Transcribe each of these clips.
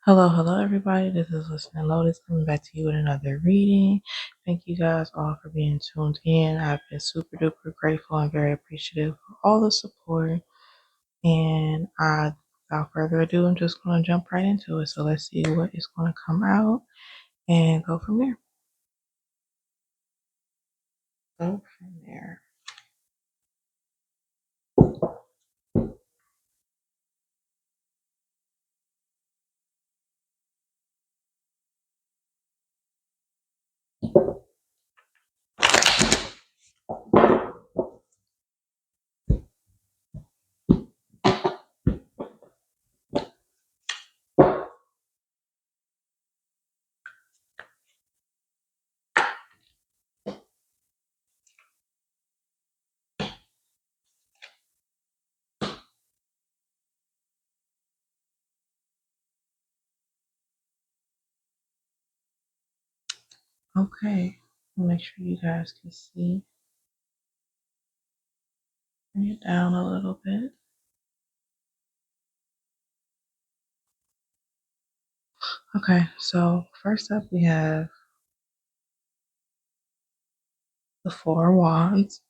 Hello, everybody. This is listening Lotus coming back to you with another reading. Thank you guys all for being tuned in. I've been super duper grateful and very appreciative for all the support. And without further ado, I'm just going to jump right into it. So let's see what is going to come out and go from there. Go from there. Okay. Make sure you guys can see. Bring it down a little bit. Okay, so first up we have the Four of Wands,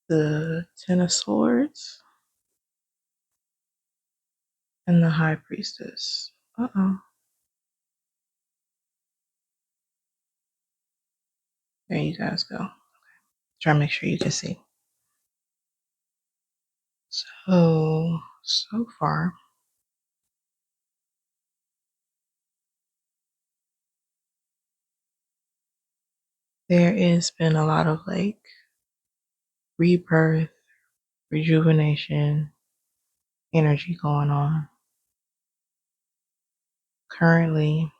the Ten of Swords, and the High Priestess. Uh-oh. There you guys go. Try to make sure you can see. So far, there has been a lot of like rebirth, rejuvenation, energy going on. Currently,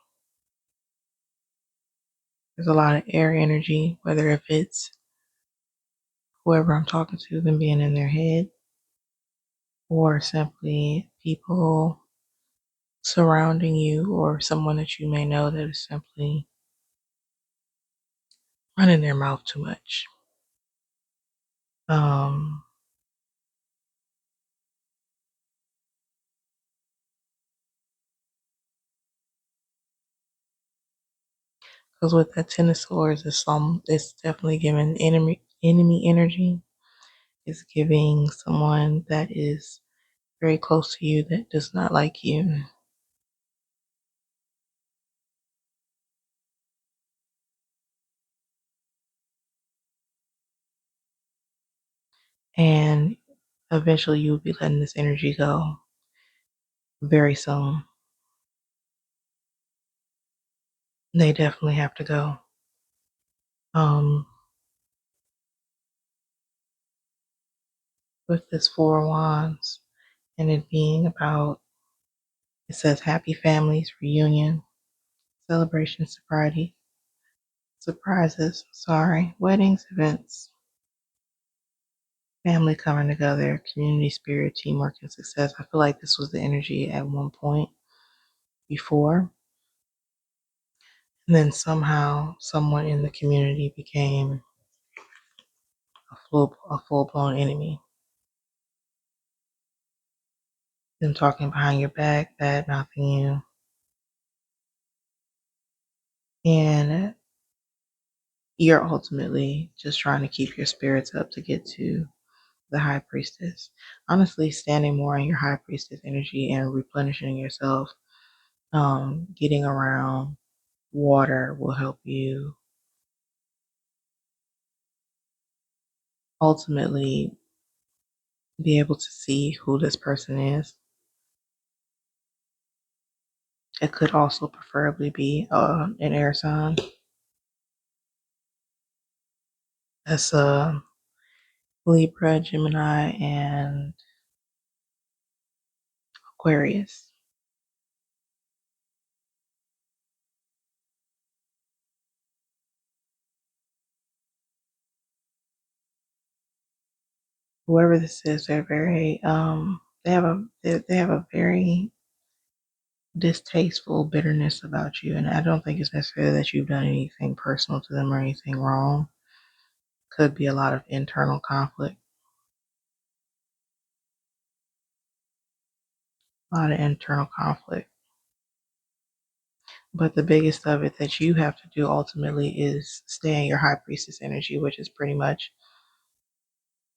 there's a lot of air energy, whether if it's whoever I'm talking to, them being in their head, or simply people surrounding you, or someone that you may know that is simply running their mouth too much. Um, because with that Ten of Swords, it's definitely giving enemy energy. It's giving someone that is very close to you that does not like you. And eventually you'll be letting this energy go very soon. They definitely have to go. Um, with this Four of Wands and it being about, it says happy families, reunion, celebration, surprises, weddings, events, family coming together, community spirit, teamwork, and success. I feel like this was the energy at one point before. And then somehow someone in the community became a full blown enemy. Them talking behind your back, bad mouthing you. And you're ultimately just trying to keep your spirits up to get to the High Priestess. Honestly, standing more in your High Priestess energy and replenishing yourself, getting around water will help you ultimately be able to see who this person is. It could also preferably be an air sign. That's Libra, Gemini, and Aquarius. Whoever this is, they're very they have a very distasteful bitterness about you, and I don't think it's necessarily that you've done anything personal to them or anything wrong. Could be a lot of internal conflict. a lot of internal conflict. But the biggest of it that you have to do ultimately is stay in your high priestess energy, which is pretty much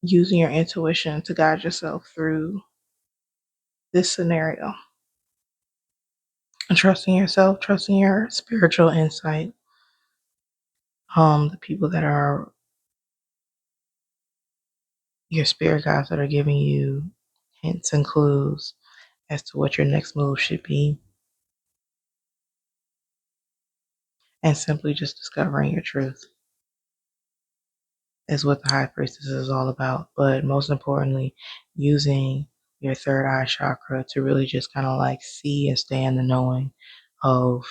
using your intuition to guide yourself through this scenario. And trusting yourself, trusting your spiritual insight. The people that are your spirit guides that are giving you hints and clues as to what your next move should be. And simply just discovering your truth is what the high priestess is all about. But most importantly, using your third eye chakra to really just kind of like see and stay in the knowing of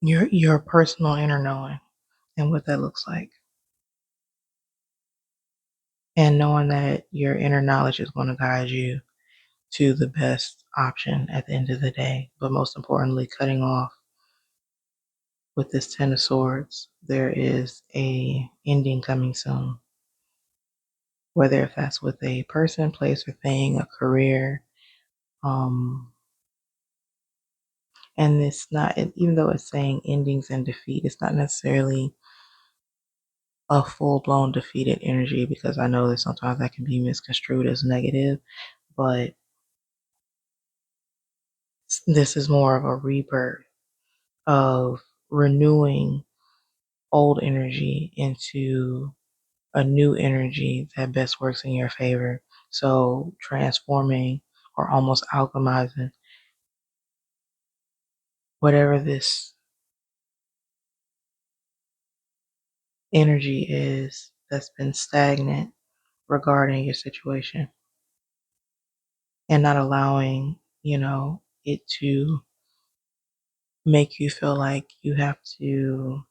your personal inner knowing and what that looks like. And knowing that your inner knowledge is going to guide you to the best option at the end of the day. But most importantly, cutting off with this Ten of Swords, there is a ending coming soon. Whether if that's with a person, place, or thing, a career, and it's not, even though it's saying endings and defeat, it's not necessarily a full blown defeated energy, because I know that sometimes that can be misconstrued as negative, but this is more of a rebirth of renewing old energy into a new energy that best works in your favor. So transforming or almost alchemizing whatever this energy is that's been stagnant regarding your situation, and not allowing, it to make you feel like you have to,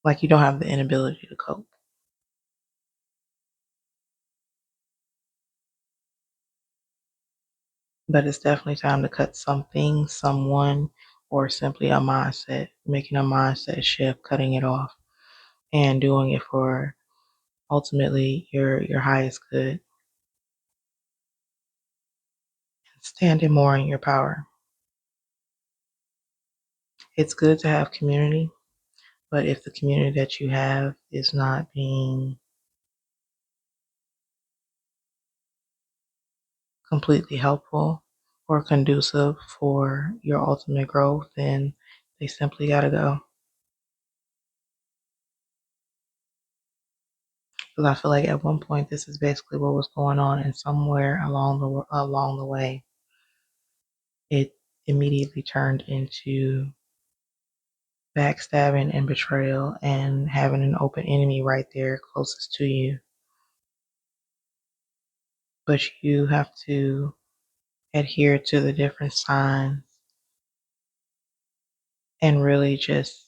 like you don't have the inability to cope. But it's definitely time to cut something, someone, or simply a mindset, making a mindset shift, cutting it off, and doing it for ultimately your highest good. Standing more in your power. It's good to have community, but if the community that you have is not being completely helpful or conducive for your ultimate growth, then they simply gotta go. Because I feel like at one point this is basically what was going on, and somewhere along the way, it immediately turned into backstabbing and betrayal, and having an open enemy right there closest to you. But you have to adhere to the different signs and really just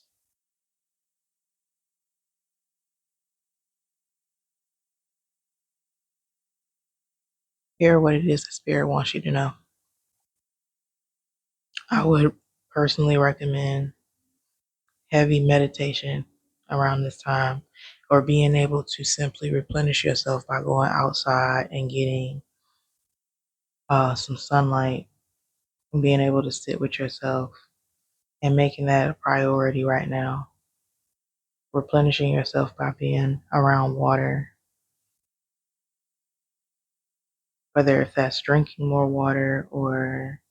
hear what it is the spirit wants you to know. I would personally recommend heavy meditation around this time, or being able to simply replenish yourself by going outside and getting some sunlight, and being able to sit with yourself and making that a priority right now. Replenishing yourself by being around water, whether if that's drinking more water, or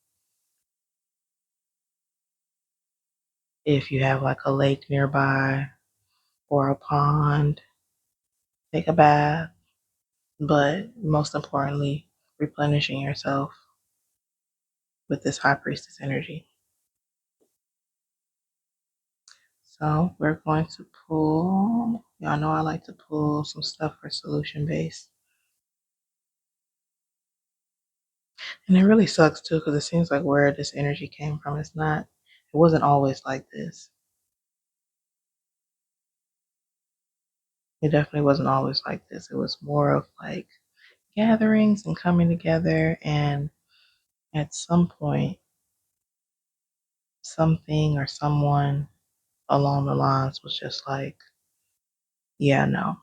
if you have like a lake nearby or a pond, take a bath. But most importantly, replenishing yourself with this high priestess energy. So we're going to pull, y'all know I like to pull some stuff for solution based. And it really sucks too, because it seems like where this energy came from, it wasn't always like this. It definitely wasn't always like this. It was more of like gatherings and coming together, and at some point, something or someone along the lines was just like, yeah, no.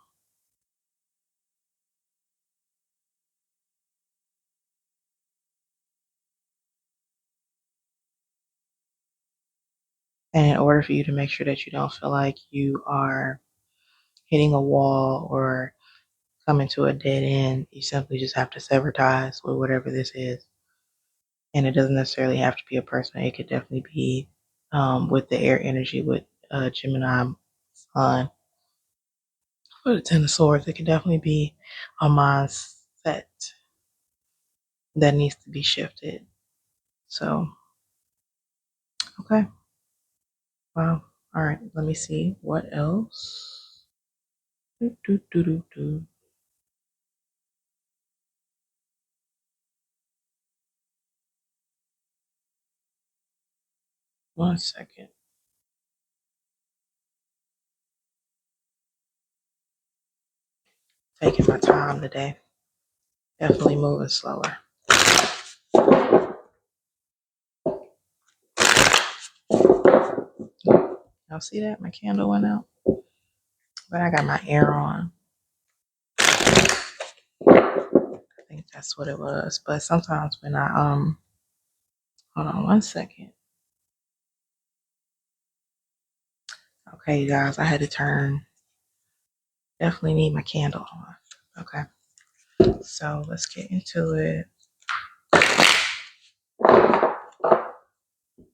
And in order for you to make sure that you don't feel like you are hitting a wall or coming to a dead end, you simply just have to sever ties with whatever this is. And it doesn't necessarily have to be a person. It could definitely be with the air energy with Gemini Sun. For the Ten of Swords, it could definitely be a mindset that needs to be shifted. So, okay. Wow. All right. Let me see. What else? Do, do, do, do, do. One second. Taking my time today. Definitely moving slower. Y'all see that? My candle went out. But I got my air on. I think that's what it was. But sometimes when I hold on one second. Okay, you guys, I had to turn. Definitely need my candle on. Okay. So let's get into it.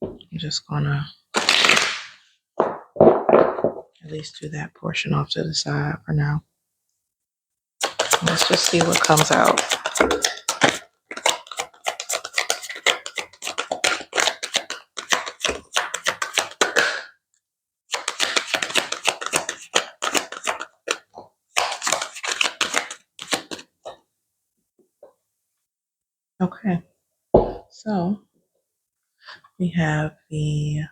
I'm just gonna at least do that portion off to the side for now. Let's just see what comes out. Okay, so we have the,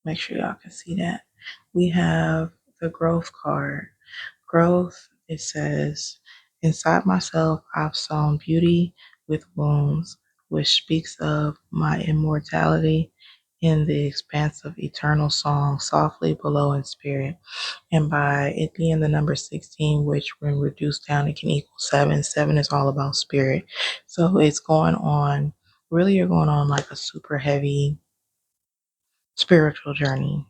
make sure y'all can see that. We have the growth card. Growth, it says, inside myself, I've sown beauty with wounds, which speaks of my immortality in the expanse of eternal song, softly below in spirit. And by it being the number 16, which when reduced down, it can equal 7. 7 is all about spirit. So it's going on, really, you're going on like a super heavy spiritual journey.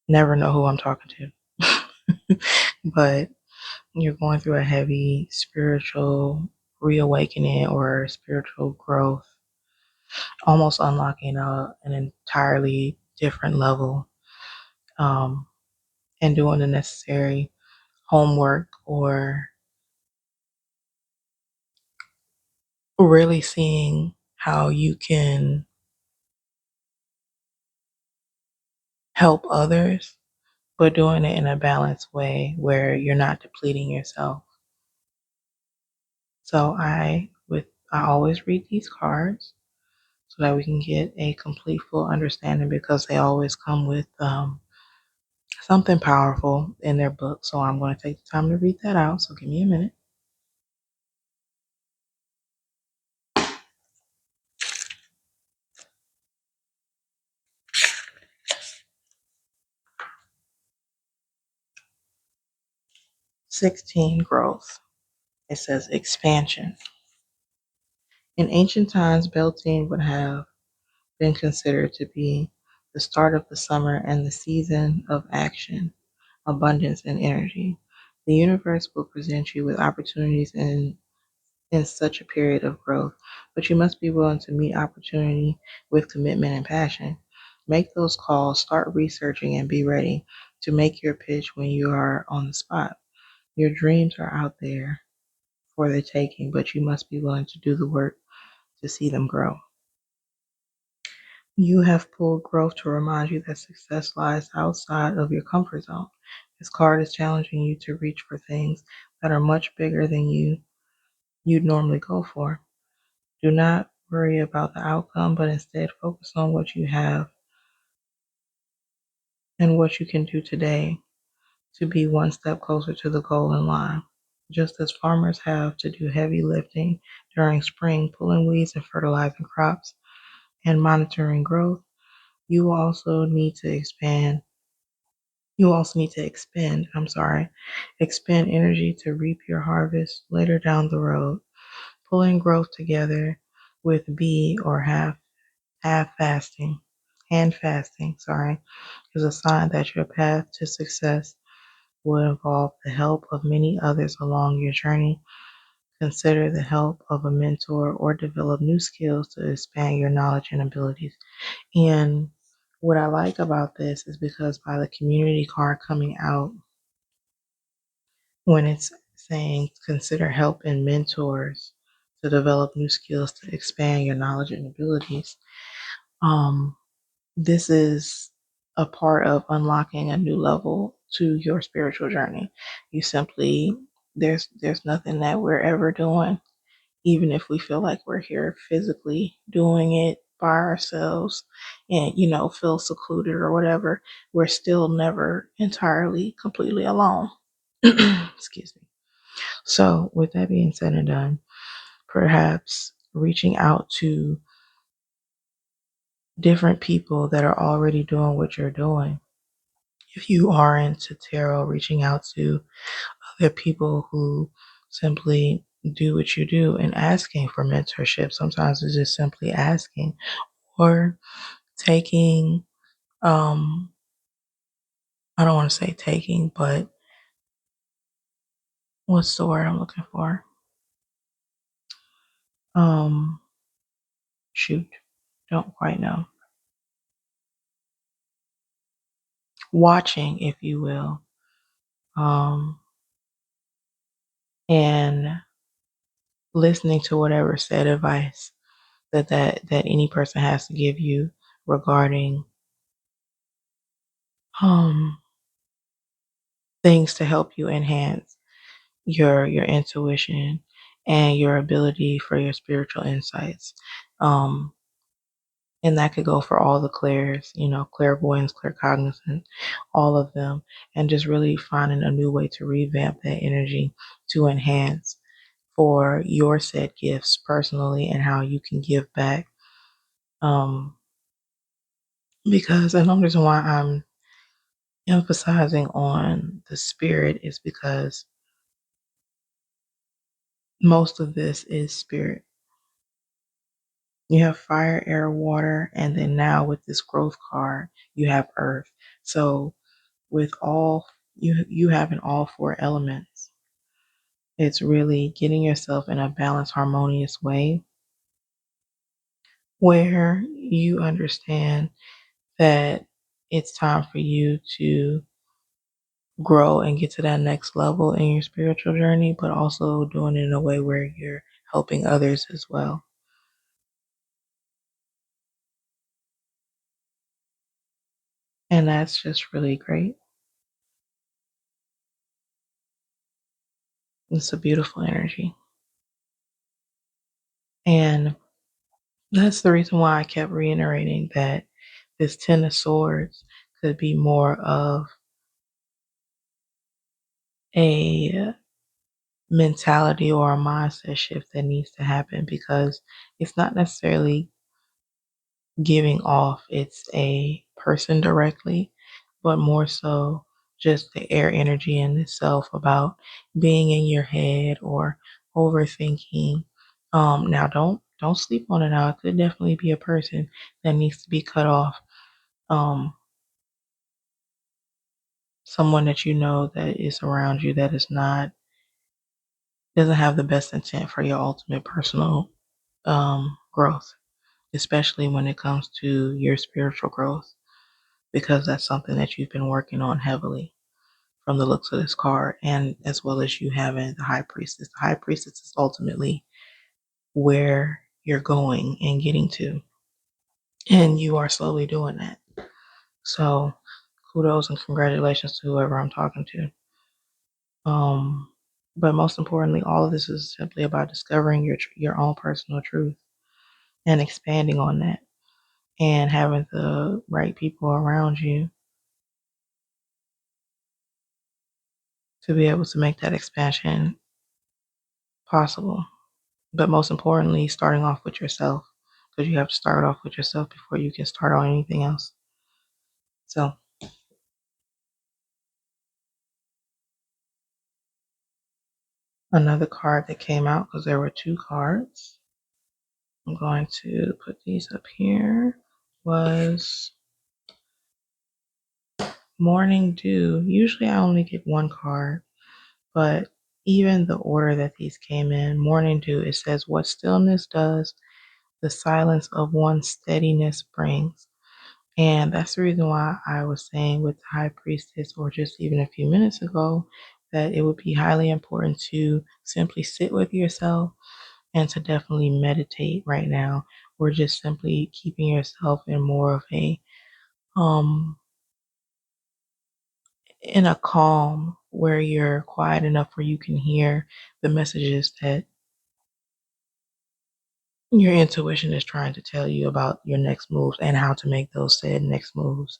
Never know who I'm talking to. But you're going through a heavy spiritual reawakening or spiritual growth, almost unlocking an entirely different level, um, and doing the necessary homework or really seeing how you can help others, but doing it in a balanced way where you're not depleting yourself. So I always read these cards so that we can get a complete full understanding because they always come with something powerful in their book. So I'm going to take the time to read that out. So give me a minute. #16 growth. It says expansion. In ancient times, Beltane would have been considered to be the start of the summer and the season of action, abundance, and energy. The universe will present you with opportunities in such a period of growth, but you must be willing to meet opportunity with commitment and passion. Make those calls, start researching, and be ready to make your pitch when you are on the spot. Your dreams are out there for the taking, but you must be willing to do the work to see them grow. You have pulled growth to remind you that success lies outside of your comfort zone. This card is challenging you to reach for things that are much bigger than you'd normally go for. Do not worry about the outcome, but instead focus on what you have and what you can do today to be one step closer to the goal in line. Just as farmers have to do heavy lifting during spring, pulling weeds and fertilizing crops and monitoring growth, you will also need to expand. You also need to expend energy to reap your harvest later down the road. Pulling growth together with be or have half fasting, hand fasting, sorry, is a sign that your path to success will involve the help of many others along your journey. Consider the help of a mentor or develop new skills to expand your knowledge and abilities. And what I like about this is because by the community card coming out, when it's saying consider help and mentors to develop new skills to expand your knowledge and abilities, um, this is a part of unlocking a new level to your spiritual journey. You simply there's nothing that we're ever doing, even if we feel like we're here physically doing it by ourselves and feel secluded or whatever, we're still never entirely completely alone. Excuse me. So with that being said and done, perhaps reaching out to different people that are already doing what you're doing. If you are into tarot, reaching out to other people who simply do what you do and asking for mentorship. Sometimes it's just simply asking or taking, um, I don't want to say taking, but what's the word I'm looking for? Um, Shoot, don't quite know. Watching, if you will, um, and listening to whatever said advice that any person has to give you regarding um things to help you enhance your intuition and your ability for your spiritual insights. Um and that could go for all the clairs, clairvoyance, claircognizance, all of them, and just really finding a new way to revamp that energy to enhance for your set gifts personally and how you can give back. Um, because another reason why I'm emphasizing on the spirit is because most of this is spirit. You have fire, air, water, and then now with this growth card, you have earth. So with all you having all four elements, it's really getting yourself in a balanced, harmonious way where you understand that it's time for you to grow and get to that next level in your spiritual journey, but also doing it in a way where you're helping others as well. And that's just really great. It's a beautiful energy. And that's the reason why I kept reiterating that this Ten of Swords could be more of a mentality or a mindset shift that needs to happen because it's not necessarily giving off it's a person directly, but more so just the air energy in itself about being in your head or overthinking. Now don't sleep on it now. It could definitely be a person that needs to be cut off. Um, Someone that you know that is around you that is not doesn't have the best intent for your ultimate personal growth, especially when it comes to your spiritual growth, because that's something that you've been working on heavily from the looks of this card, and as well as you having the High Priestess. The High Priestess is ultimately where you're going and getting to, and you are slowly doing that. So, kudos and congratulations to whoever I'm talking to. Um, but most importantly, all of this is simply about discovering your own personal truth and expanding on that, and having the right people around you to be able to make that expansion possible. But most importantly, starting off with yourself, because you have to start off with yourself before you can start on anything else. So, another card that came out, because there were two cards. I'm going to put these up here. Was Morning Dew. Usually I only get one card, but even the order that these came in, Morning Dew, it says, what stillness does, the silence of one steadiness brings. And that's the reason why I was saying with the High Priestess, or just even a few minutes ago, that it would be highly important to simply sit with yourself and to definitely meditate right now, or just simply keeping yourself in more of a um in a calm where you're quiet enough where you can hear the messages that your intuition is trying to tell you about your next moves and how to make those said next moves.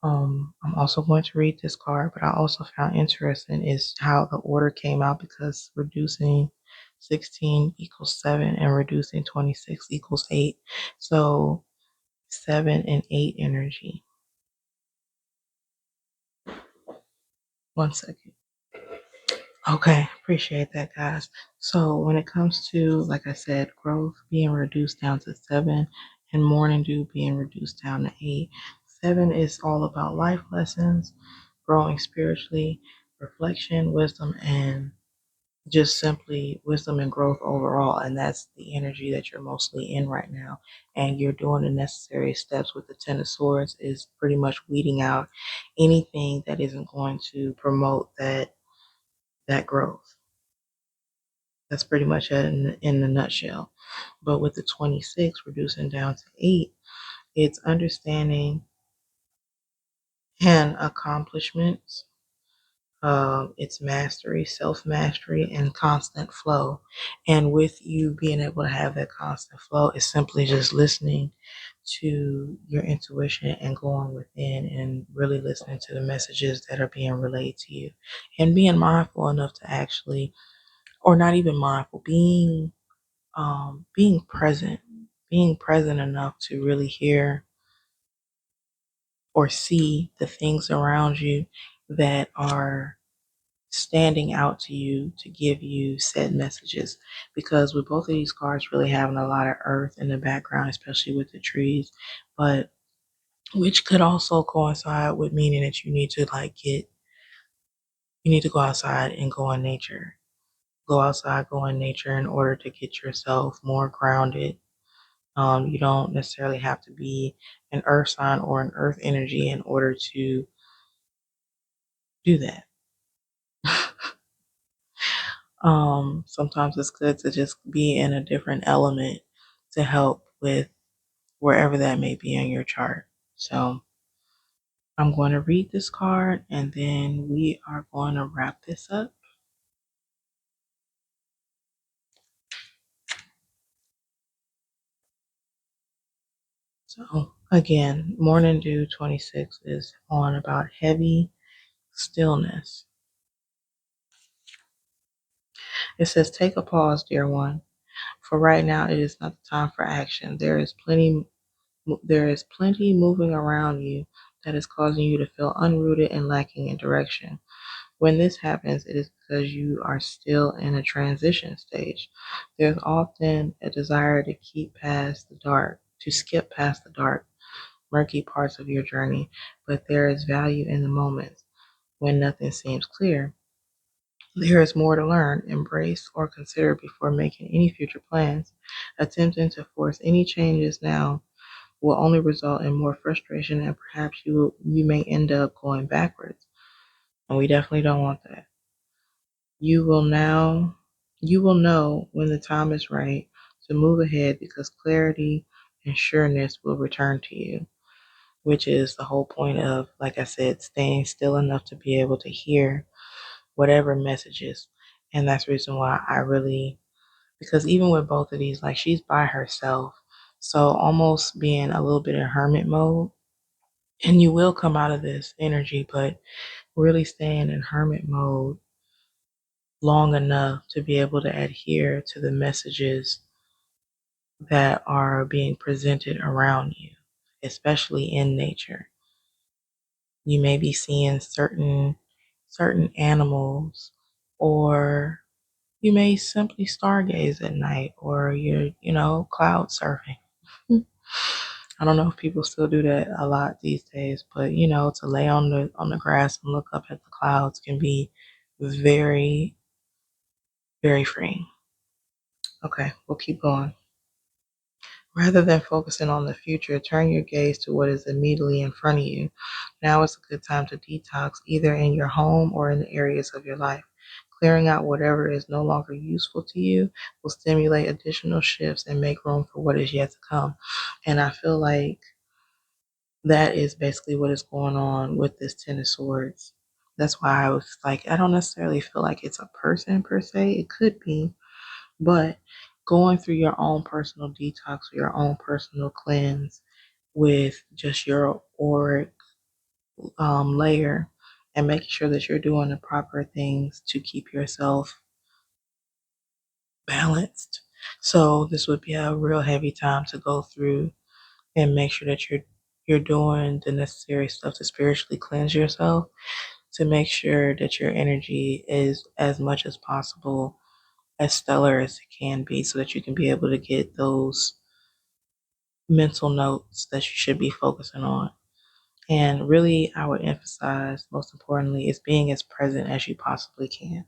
I'm also going to read this card, but I also found interesting is how the order came out, because reducing 16 equals 7 and reducing 26 equals 8. So 7 and 8 energy. One second. Okay, appreciate that, guys. So when it comes to, like I said, growth being reduced down to 7 and morning dew being reduced down to 8, 7 is all about life lessons, growing spiritually, reflection, wisdom, and just simply wisdom and growth overall. And that's the energy that you're mostly in right now. And you're doing the necessary steps with the Ten of Swords, is pretty much weeding out anything that isn't going to promote that growth. That's pretty much it in the nutshell. But with the 26 reducing down to 8, it's understanding and accomplishments. It's mastery, self mastery, and constant flow. And with you being able to have that constant flow, it's simply just listening to your intuition and going within and really listening to the messages that are being relayed to you, and being mindful enough to actually, or not even mindful, being present, being present enough to really hear or see the things around you that are standing out to you to give you said messages. Because with both of these cards really having a lot of earth in the background, especially with the trees, but which could also coincide with meaning that you need to go outside and go in nature. Go outside, go in nature in order to get yourself more grounded. You don't necessarily have to be an earth sign or an earth energy in order to do that. Sometimes it's good to just be in a different element to help with wherever that may be on your chart. So I'm going to read this card and then we are going to wrap this up. So again, Morning Dew 26 is on about heavy stillness. It says, take a pause, dear one. For right now, it is not the time for action. There is plenty moving around you that is causing you to feel unrooted and lacking in direction. When this happens, it is because you are still in a transition stage. There's often a desire to skip past the dark, murky parts of your journey, but there is value in the moments when nothing seems clear. There is more to learn, embrace, or consider before making any future plans. Attempting to force any changes now will only result in more frustration, and perhaps you may end up going backwards. And we definitely don't want that. You will now you will know when the time is right to move ahead, because clarity and sureness will return to you, which is the whole point of, like I said, staying still enough to be able to hear whatever messages. And that's the reason why because even with both of these, like, she's by herself. So almost being a little bit in hermit mode. And you will come out of this energy, but really staying in hermit mode long enough to be able to adhere to the messages that are being presented around you, especially in nature. You may be seeing certain animals, or You may simply stargaze at night, or you're cloud surfing. I don't know if people still do that a lot these days, but to lay on the grass and look up at the clouds can be very, very freeing. Okay, we'll keep going. Rather than focusing on the future, turn your gaze to what is immediately in front of you. Now is a good time to detox, either in your home or in the areas of your life. Clearing out whatever is no longer useful to you will stimulate additional shifts and make room for what is yet to come. And I feel like that is basically what is going on with this Ten of Swords. That's why I was like, I don't necessarily feel like it's a person per se. It could be, but going through your own personal detox, your own personal cleanse with just your auric layer, and making sure that you're doing the proper things to keep yourself balanced. So this would be a real heavy time to go through and make sure that you're doing the necessary stuff to spiritually cleanse yourself, to make sure that your energy is as much as possible as stellar as it can be, so that you can be able to get those mental notes that you should be focusing on. And really, I would emphasize, most importantly, is being as present as you possibly can.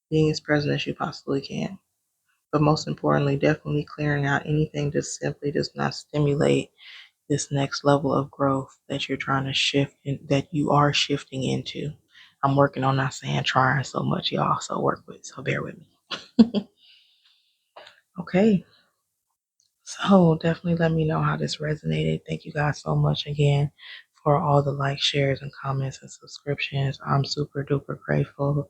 Being as present as you possibly can. But most importantly, definitely clearing out anything that simply does not stimulate this next level of growth that you're trying to shift and that you are shifting into. I'm working on not saying trying so much, y'all, so work with, so bear with me. Okay. So definitely let me know how this resonated. Thank you guys so much again for all the likes, shares, and comments and subscriptions. I'm super duper grateful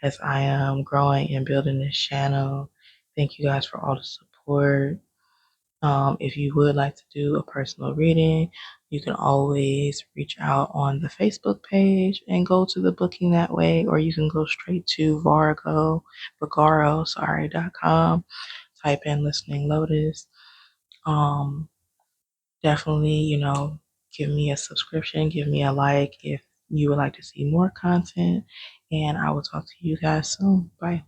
as I am growing and building this channel. Thank you guys for all the support. If you would like to do a personal reading, you can always reach out on the Facebook page and go to the booking that way, or you can go straight to Vagaro.com, type in Listening Lotus. Um, Definitely, give me a subscription, give me a like if you would like to see more content, and I will talk to you guys soon. Bye.